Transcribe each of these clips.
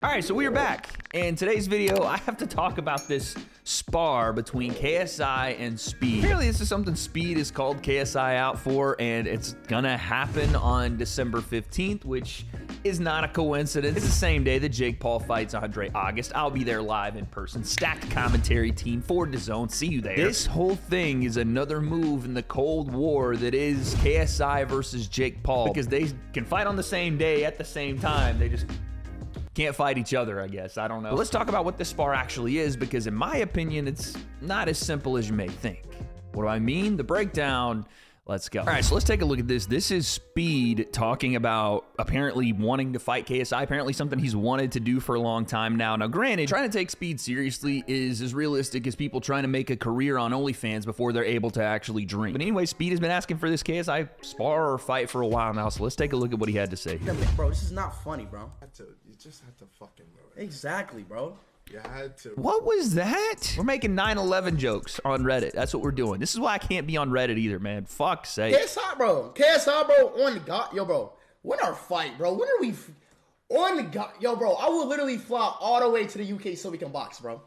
All right, so we are back. In today's video, I have to talk about this spar between KSI and Speed. Apparently, this is something Speed is called KSI out for, and it's gonna happen on December 15th, which is not a coincidence. It's the same day that Jake Paul fights Andre August. I'll be there live in person. Stacked commentary team for DAZN. See you there. This whole thing is another move in the Cold War that is KSI versus Jake Paul, because they can fight on the same day at the same time. They just can't fight each other, I guess. I don't know. But let's talk about what this spar actually is, because in my opinion, it's not as simple as you may think. What do I mean? The breakdown. Let's go. All right, so let's take a look at this. This is Speed talking about apparently wanting to fight KSI, apparently something he's wanted to do for a long time now. Now, granted, trying to take Speed seriously is as realistic as people trying to make a career on OnlyFans before they're able to actually drink. But anyway, Speed has been asking for this KSI spar or fight for a while now, so let's take a look at what he had to say. Bro, this is not funny, bro. You just had to fucking do it. Exactly, bro. You had to. What was that? We're making 9/11 jokes on Reddit. That's what we're doing. This is why I can't be on Reddit either, man. Fuck's sake. KSI, bro. KSI, bro. On the god, yo, bro. When our fight, bro? When are we on the god, yo, bro? I will literally fly all the way to the UK so we can box, bro.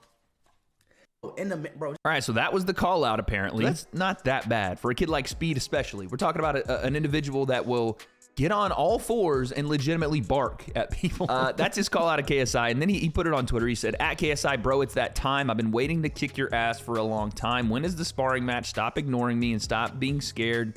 Bro. All right, so that was the call out. Apparently, that's not that bad for a kid like Speed, especially. We're talking about an individual that will get on all fours and legitimately bark at people. That's his call out of KSI. And then he put it on Twitter. He said, "At KSI, bro, it's that time. I've been waiting to kick your ass for a long time. When is the sparring match? Stop ignoring me and stop being scared.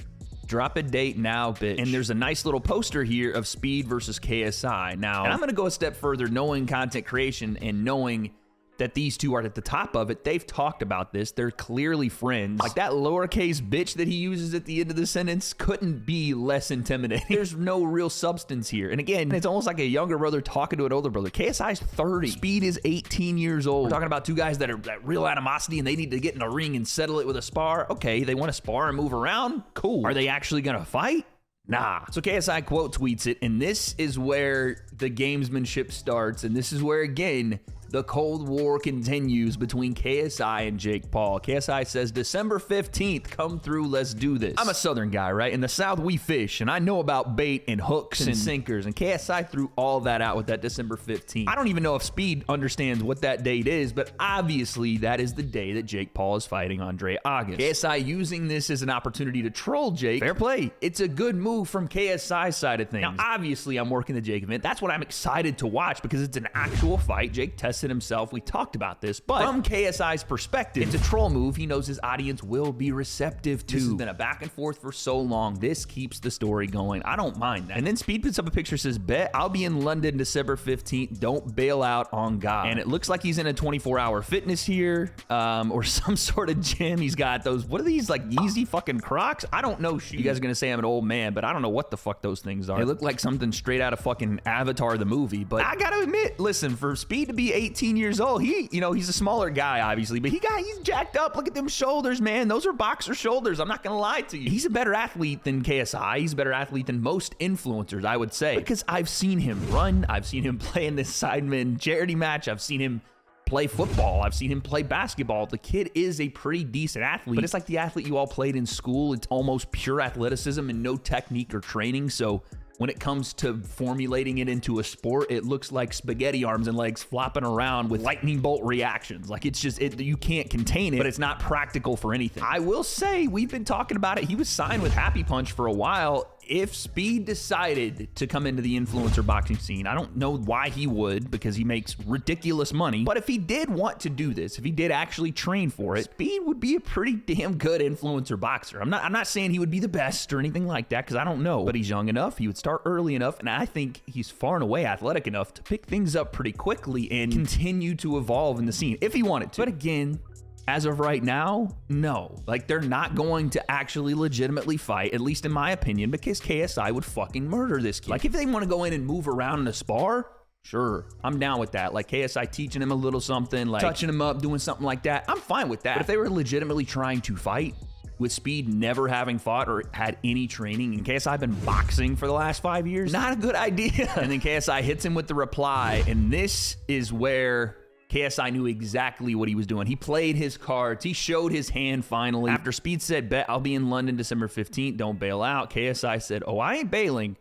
Drop a date now, bitch." And there's a nice little poster here of Speed versus KSI. Now, and I'm going to go a step further, knowing content creation and knowing that these two are at the top of it. They've talked about this. They're clearly friends. Like, that lowercase bitch that he uses at the end of the sentence couldn't be less intimidating. There's no real substance here. And again, it's almost like a younger brother talking to an older brother. KSI's 30. Speed is 18 years old. We're talking about two guys that are that real animosity and they need to get in a ring and settle it with a spar. Okay, they want to spar and move around. Cool. Are they actually going to fight? Nah. So KSI quote tweets it, and this is where the gamesmanship starts, and this is where, again, the Cold War continues between KSI and Jake Paul. KSI says, "December 15th, come through, let's do this." I'm a Southern guy, right? In the South, we fish, and I know about bait and hooks and sinkers, and KSI threw all that out with that December 15th. I don't even know if Speed understands what that date is, but obviously that is the day that Jake Paul is fighting Andre August. KSI using this as an opportunity to troll Jake. Fair play. It's a good move from KSI's side of things. Now, obviously, I'm working the Jake event. That's what I'm excited to watch, because it's an actual fight. Jake tested himself. We talked about this, but from KSI's perspective, it's a troll move he knows his audience will be receptive to. This has been a back and forth for so long. This keeps the story going. I don't mind that. And then Speed puts up a picture, says, "Bet I'll be in London December 15th. Don't bail out on God." And it looks like he's in a 24-hour fitness here, or some sort of gym. He's got those, what are these, like Yeezy fucking Crocs? I don't know. You guys are gonna say I'm an old man, but I don't know what the fuck those things are. They look like something straight out of fucking Avatar the movie. But I gotta admit, listen, for Speed to be 18 years old, he's a smaller guy, obviously, but he's jacked up. Look at them shoulders, man. Those are boxer shoulders. I'm not gonna lie to you. He's a better athlete than KSI. He's a better athlete than most influencers, I would say, because I've seen him run. I've seen him play in this Sidemen charity match. I've seen him play football. I've seen him play basketball. The kid is a pretty decent athlete, but it's like the athlete you all played in school. It's almost pure athleticism and no technique or training. So when it comes to formulating it into a sport, it looks like spaghetti arms and legs flopping around with lightning bolt reactions. Like, it's just, you can't contain it, but it's not practical for anything. I will say, we've been talking about it. He was signed with Happy Punch for a while. If Speed decided to come into the influencer boxing scene, I don't know why he would, because he makes ridiculous money. But if he did want to do this, if he did actually train for it, Speed would be a pretty damn good influencer boxer. I'm not saying he would be the best or anything like that, because I don't know. But he's young enough, he would start early enough, and I think he's far and away athletic enough to pick things up pretty quickly and continue to evolve in the scene if he wanted to. But again, as of right now, no. Like, they're not going to actually legitimately fight, at least in my opinion, because KSI would fucking murder this kid. Like, if they want to go in and move around in a spar, sure, I'm down with that. Like, KSI teaching him a little something, like touching him up, doing something like that, I'm fine with that. But if they were legitimately trying to fight, with Speed never having fought or had any training, and KSI been boxing for the last 5 years, not a good idea. And then KSI hits him with the reply, and this is where KSI knew exactly what he was doing. He played his cards. He showed his hand finally. After Speed said, "Bet I'll be in London December 15th. Don't bail out," KSI said, "Oh, I ain't bailing.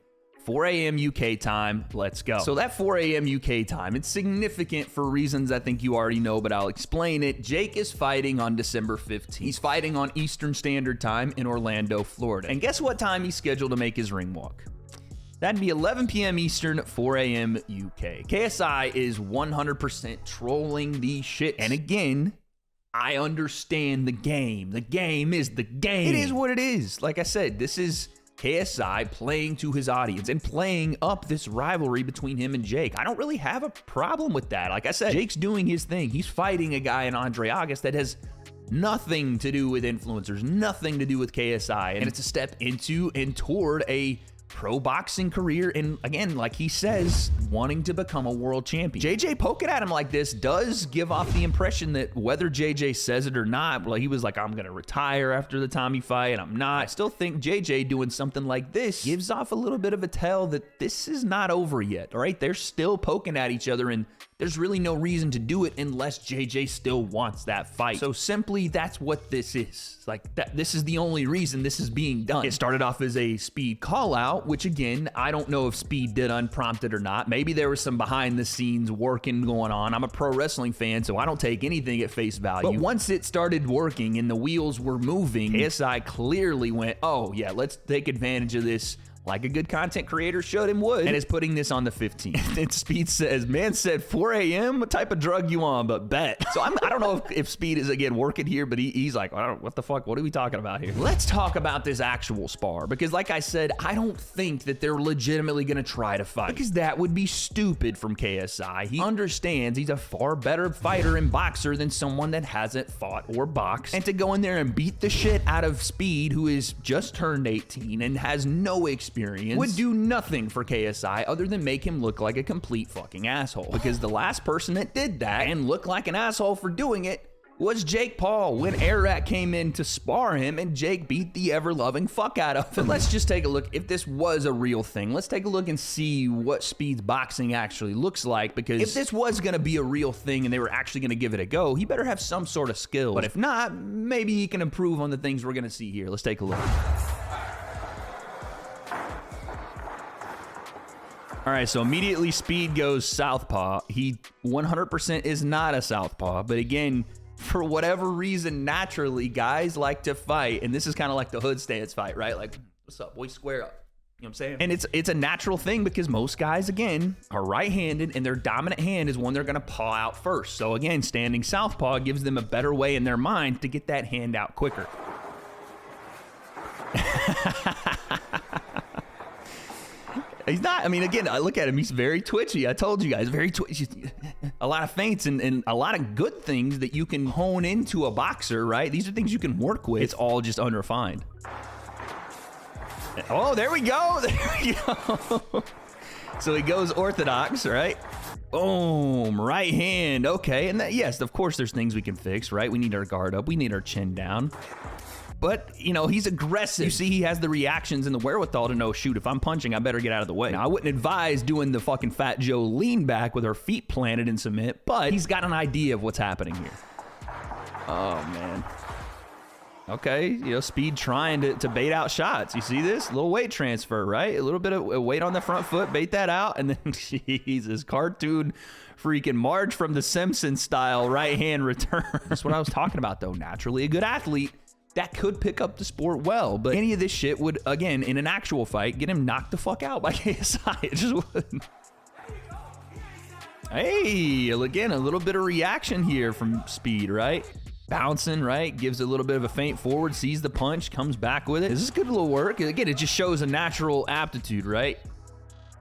4 a.m. UK time. Let's go. So that 4 a.m. UK time, it's significant for reasons I think you already know, but I'll explain it. Jake is fighting on December 15th. He's fighting on Eastern Standard Time in Orlando, Florida. And guess what time he's scheduled to make his ring walk? That'd be 11 p.m. Eastern, 4 a.m. UK. KSI is 100% trolling the shit. And again, I understand the game. The game is the game. It is what it is. Like I said, this is KSI playing to his audience and playing up this rivalry between him and Jake. I don't really have a problem with that. Like I said, Jake's doing his thing. He's fighting a guy in Andre August that has nothing to do with influencers, nothing to do with KSI. And it's a step into and toward a pro boxing career, and again, like he says, wanting to become a world champion. JJ poking at him like this does give off the impression that whether JJ says it or not, well, he was like, I'm gonna retire after the Tommy fight, and I'm not. I still think JJ doing something like this gives off a little bit of a tell that this is not over yet, all right? They're still poking at each other, and there's really no reason to do it unless JJ still wants that fight. So simply, that's what this is. Like, this is the only reason this is being done. It started off as a Speed call out, which again, I don't know if Speed did unprompted or not. Maybe there was some behind the scenes working going on. I'm a pro wrestling fan, so I don't take anything at face value. But once it started working and the wheels were moving, KSI clearly went, oh yeah, let's take advantage of this, like a good content creator should and would, and is putting this on the 15th. And Speed says, man said 4 a.m., what type of drug you on, but bet. So I don't know if Speed is, again, working here, but he's like, what the fuck, what are we talking about here? Let's talk about this actual spar, because like I said, I don't think that they're legitimately gonna try to fight, because that would be stupid from KSI. He understands he's a far better fighter and boxer than someone that hasn't fought or boxed, and to go in there and beat the shit out of Speed, who is just turned 18 and has no experience, would do nothing for KSI other than make him look like a complete fucking asshole. Because the last person that did that and looked like an asshole for doing it was Jake Paul when Air-Rat came in to spar him and Jake beat the ever-loving fuck out of him. But let's just take a look. If this was a real thing, let's take a look and see what Speed's boxing actually looks like, because if this was going to be a real thing and they were actually going to give it a go, he better have some sort of skill. But if not, maybe he can improve on the things we're going to see here. Let's take a look. All right, so immediately Speed goes southpaw. He 100% is not a southpaw, but again, for whatever reason, naturally, guys like to fight, and this is kind of like the hood stance fight, right? Like, what's up, boy, square up. You know what I'm saying? And it's a natural thing because most guys, again, are right-handed, and their dominant hand is one they're gonna paw out first. So again, standing southpaw gives them a better way in their mind to get that hand out quicker. He's not, I mean, again, I look at him, he's very twitchy. I told you guys, very twitchy. A lot of feints and a lot of good things that you can hone into a boxer, right? These are things you can work with. It's all just unrefined. Oh, there we go. There we go. So he goes orthodox, right? Boom, right hand. Okay, and that, yes, of course, there's things we can fix, right? We need our guard up. We need our chin down. But, you know, he's aggressive. You see, he has the reactions and the wherewithal to know, shoot, if I'm punching, I better get out of the way. Now, I wouldn't advise doing the fucking Fat Joe lean back with her feet planted in cement, but he's got an idea of what's happening here. Oh, man. Okay, you know, Speed trying to bait out shots. You see this? A little weight transfer, right? A little bit of weight on the front foot, bait that out, and then, Jesus, cartoon freaking Marge from The Simpsons style right hand return. That's what I was talking about, though. Naturally a good athlete that could pick up the sport well, but any of this shit would, again, in an actual fight, get him knocked the fuck out by KSI. It just wouldn't. Hey, again, a little bit of reaction here from Speed, right? Bouncing, right? Gives a little bit of a feint forward, sees the punch, comes back with it. This is good little work. Again, it just shows a natural aptitude, right?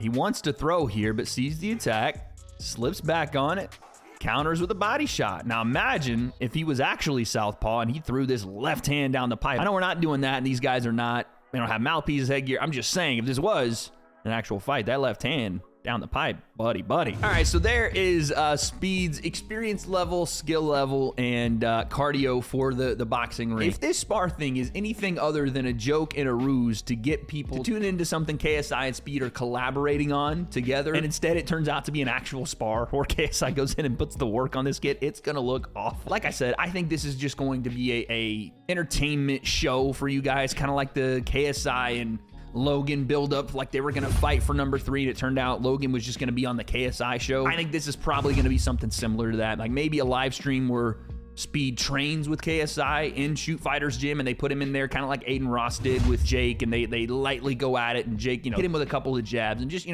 He wants to throw here, but sees the attack, slips back on it, counters with a body shot. Now imagine if he was actually southpaw and he threw this left hand down the pipe. I know we're not doing that, and these guys are not, they don't have mouthpieces, headgear. I'm just saying, if this was an actual fight, that left hand down the pipe, buddy. All right, so there is Speed's experience level, skill level, and cardio for the boxing ring. If this spar thing is anything other than a joke and a ruse to get people to tune into something KSI and Speed are collaborating on together, and instead it turns out to be an actual spar where KSI goes in and puts the work on this kid, it's gonna look awful. Like I said, I think this is just going to be a entertainment show for you guys, kind of like the KSI and Logan build up like they were going to fight for number 3, and it turned out Logan was just going to be on the KSI show. I think this is probably going to be something similar to that. Like maybe a live stream where Speed trains with KSI in Shoot Fighter's gym, and they put him in there kind of like Aiden Ross did with Jake, and they lightly go at it, and Jake, hit him with a couple of jabs and just,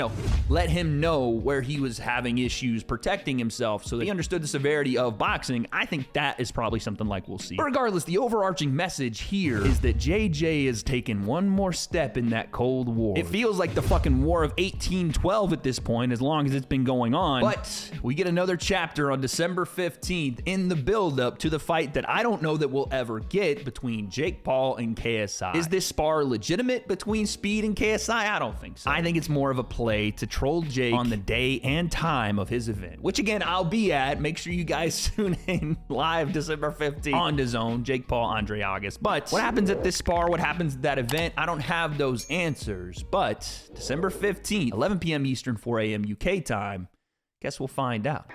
let him know where he was having issues protecting himself so that he understood the severity of boxing. I think that is probably something like we'll see. But regardless, the overarching message here is that JJ has taken one more step in that Cold War. It feels like the fucking War of 1812 at this point, as long as it's been going on. But we get another chapter on December 15th in the buildup to the fight that I don't know that we'll ever get between Jake Paul and KSI. Is this spar legitimate between Speed and KSI? I don't think so. I think it's more of a play to troll Jake on the day and time of his event, which again, I'll be at. Make sure you guys tune in live December 15th on DAZN, Jake Paul, Andre August. But what happens at this spar? What happens at that event? I don't have those answers, but December 15th, 11 p.m. Eastern, 4 a.m. UK time, guess we'll find out.